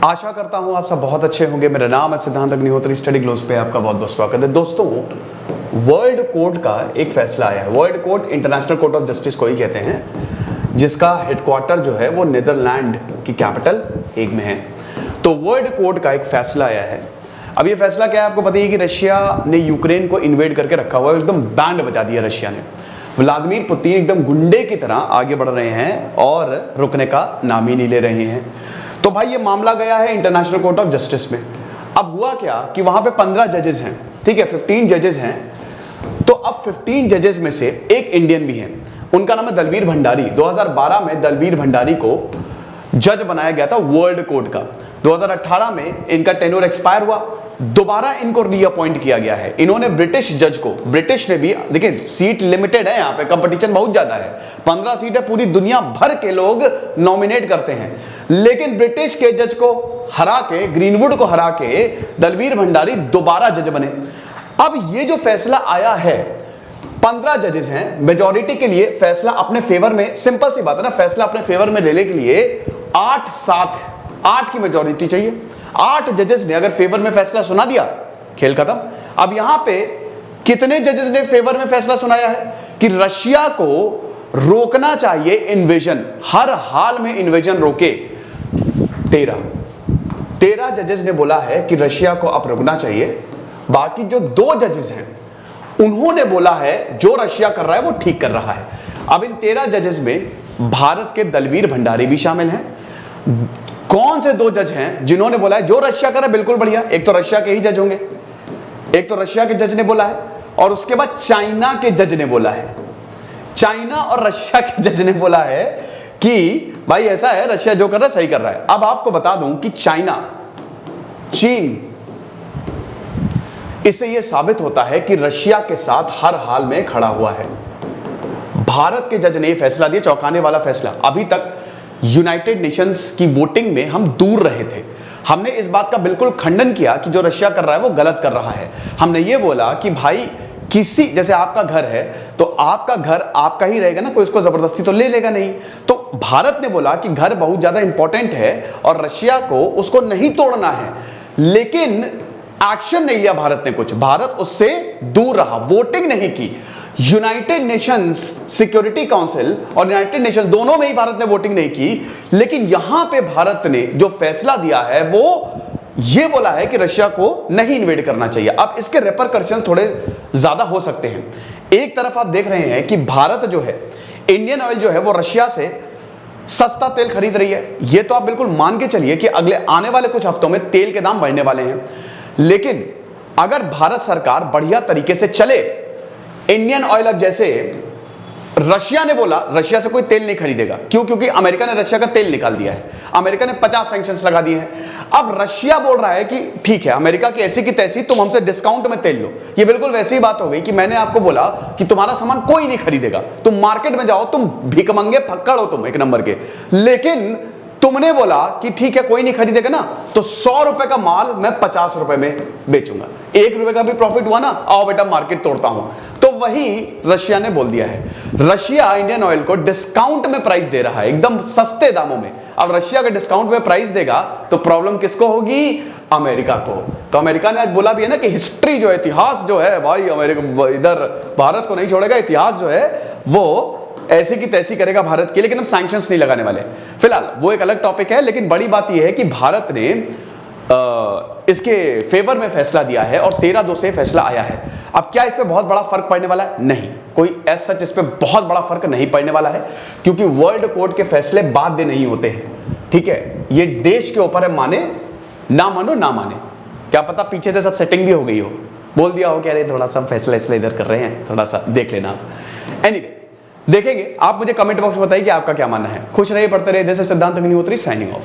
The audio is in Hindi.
आशा करता हूं आप सब बहुत अच्छे होंगे। मेरा नाम है सिद्धांत अग्निहोत्री, स्टडी ग्लोस पे आपका बहुत बहुत स्वागत है। दोस्तों, वर्ल्ड कोर्ट का एक फैसला आया है। World court international court of justice को ही कहते हैं, जिसका हेडक्वार्टर जो है वो नीदरलैंड की कैपिटल हेग में है। तो वर्ल्ड कोर्ट का एक फैसला आया है। अब ये फैसला क्या है, आपको पता ही है कि रशिया ने यूक्रेन को इन्वेड करके रखा हुआ है। एकदम बैंड बजा दिया रशिया ने। व्लादिमीर पुतिन एकदम गुंडे की तरह आगे बढ़ रहे हैं और रुकने का नाम ही नहीं ले रहे हैं। तो भाई ये मामला गया है इंटरनेशनल कोर्ट ऑफ जस्टिस में। अब हुआ क्या कि वहां पे 15 जजेस हैं, ठीक है, 15 जजेस हैं। तो अब 15 जजेस में से एक इंडियन भी है, उनका नाम है दलवीर भंडारी। 2012 में दलवीर भंडारी को जज बनाया गया था वर्ल्ड कोर्ट का। 2018 में इनका टेन्योर एक्सपायर हुआ, दोबारा इनको रीअपॉइंट किया गया है। इन्होंने ब्रिटिश जज को, ब्रिटिश ने भी, देखिए सीट लिमिटेड है, यहाँ पे कंपटीशन बहुत ज्यादा है, 15 सीट है, पूरी दुनिया भर के लोग नॉमिनेट करते हैं, लेकिन ब्रिटिश के जज को हरा के, ग्रीनवुड को हरा के दलवीर भंडारी दोबारा जज बने। अब ये जो फैसला आया है, 15 जजेस हैं, मेजॉरिटी के लिए फैसला अपने फेवर में, सिंपल सी बात है ना, फैसला अपने फेवर में लेने के लिए 8 की मेजॉरिटी चाहिए। 8 जजेस ने अगर फेवर में फैसला सुना दिया, खेल खत्म। अब यहां पे कितने जजेस ने फेवर में फैसला सुनाया है कि रशिया को रोकना चाहिए इन्वेजन, हर हाल में इन्वेजन रोके। 13 जजेस ने बोला है कि रशिया को अब रुकना चाहिए। बाकी जो 2 जजेस हैं उन्होंने बोला है जो रशिया कर रहा है वो ठीक कर रहा है। अब इन 13 जजेस में भारत के दलवीर भंडारी भी शामिल हैं। कौन से 2 जज हैं जिन्होंने बोला है जो रशिया कर रहा है बिल्कुल बढ़िया? एक तो रशिया के ही जज होंगे, एक तो रशिया के जज ने बोला है, और उसके बाद चाइना के जज ने बोला है। चाइना और रशिया के जज ने बोला है कि भाई ऐसा है, रशिया जो कर रहा है सही कर रहा है। अब आपको बता दूं कि चीन, इससे यह साबित होता है कि रशिया के साथ हर हाल में खड़ा हुआ है। भारत के जज ने यह फैसला दिया, चौंकाने वाला फैसला। अभी तक यूनाइटेड नेशंस की वोटिंग में हम दूर रहे थे। हमने इस बात का बिल्कुल खंडन किया कि जो रशिया कर रहा है वो गलत कर रहा है। हमने ये बोला कि भाई किसी, जैसे आपका घर है तो आपका घर आपका ही रहेगा ना, कोई उसको जबरदस्ती तो ले लेगा नहीं। तो भारत ने बोला कि घर बहुत ज्यादा इंपॉर्टेंट है और रशिया को उसको नहीं तोड़ना है, लेकिन एक्शन नहीं लिया भारत ने कुछ। भारत उससे दूर रहा, वोटिंग नहीं की। यूनाइटेड नेशंस सिक्योरिटी काउंसिल और यूनाइटेड नेशन दोनों में ही भारत ने वोटिंग नहीं की, लेकिन यहां पे भारत ने जो फैसला दिया है वो ये बोला है कि रशिया को नहीं इन्वेड करना चाहिए। अब इसके रिपरकशन थोड़े ज्यादा हो सकते हैं। एक तरफ आप देख रहे हैं कि भारत जो है, इंडियन ऑयल जो है वो रशिया से सस्ता तेल खरीद रही है। ये तो आप बिल्कुल मान के चलिए कि अगले आने वाले कुछ हफ्तों में तेल के दाम बढ़ने वाले हैं। लेकिन अगर भारत सरकार बढ़िया तरीके से चले, इंडियन ऑयल, अब जैसे रशिया ने बोला रशिया से कोई तेल नहीं खरीदेगा, क्यों? क्योंकि अमेरिका ने रशिया का तेल निकाल दिया है, अमेरिका ने 50 सैंक्शंस लगा दिए हैं। अब रशिया बोल रहा है कि ठीक है, अमेरिका की ऐसी की तैसी, तुम हमसे डिस्काउंट में तेल लो। ये बिल्कुल वैसी ही बात हो गई कि मैंने आपको बोला कि तुम्हारा सामान कोई नहीं खरीदेगा, तुम मार्केट में जाओ, तुम भिखमंगे फक्कड़ हो, तुम एक नंबर के, लेकिन तुमने बोला कि ठीक है कोई नहीं खरीदेगा ना, तो 100 रुपए का माल मैं 50 रुपए में बेचूंगा, 1 रुपए का भी प्रॉफिट हुआ ना, आओ बेटा मार्केट तोड़ता हूं। तो वही रशिया ने बोल दिया है। रशिया इंडियन ऑयल को डिस्काउंट में प्राइस दे रहा है, एकदम सस्ते दामों में। अब रशिया का डिस्काउंट में प्राइस देगा तो प्रॉब्लम किसको होगी? अमेरिका को। तो अमेरिका ने आज बोला भी है ना कि हिस्ट्री जो है, इतिहास जो है भाई, अमेरिका इधर भारत को नहीं छोड़ेगा, इतिहास जो है वो ऐसी की तैसी करेगा भारत की, लेकिन हम सैंक्शंस नहीं लगाने वाले। फिलहाल वो एक अलग टॉपिक है, लेकिन बड़ी बात यह है कि भारत ने इसके फेवर में फैसला दिया है और 13-2 से फैसला आया है। अब क्या इस पे बहुत बड़ा फर्क पड़ने वाला है? नहीं, कोई एज सच इस पे बहुत बड़ा फर्क नहीं पड़ने वाला है, क्योंकि वर्ल्ड कोर्ट के फैसले बाध्य नहीं होते हैं, ठीक है? ये देश के ऊपर है, माने ना मानो ना माने। क्या पता पीछे से सब सेटिंग भी हो गई हो, बोल दिया हो कि अरे थोड़ा सा फैसला इसलिए इधर कर रहे हैं, थोड़ा सा देख लेना। एनीवे, देखेंगे। आप मुझे कमेंट बॉक्स में बताइए कि आपका क्या मानना है। खुश रहिए, पढ़ते रहिए। दिस इज सिद्धांत अग्निहोत्री साइनिंग ऑफ।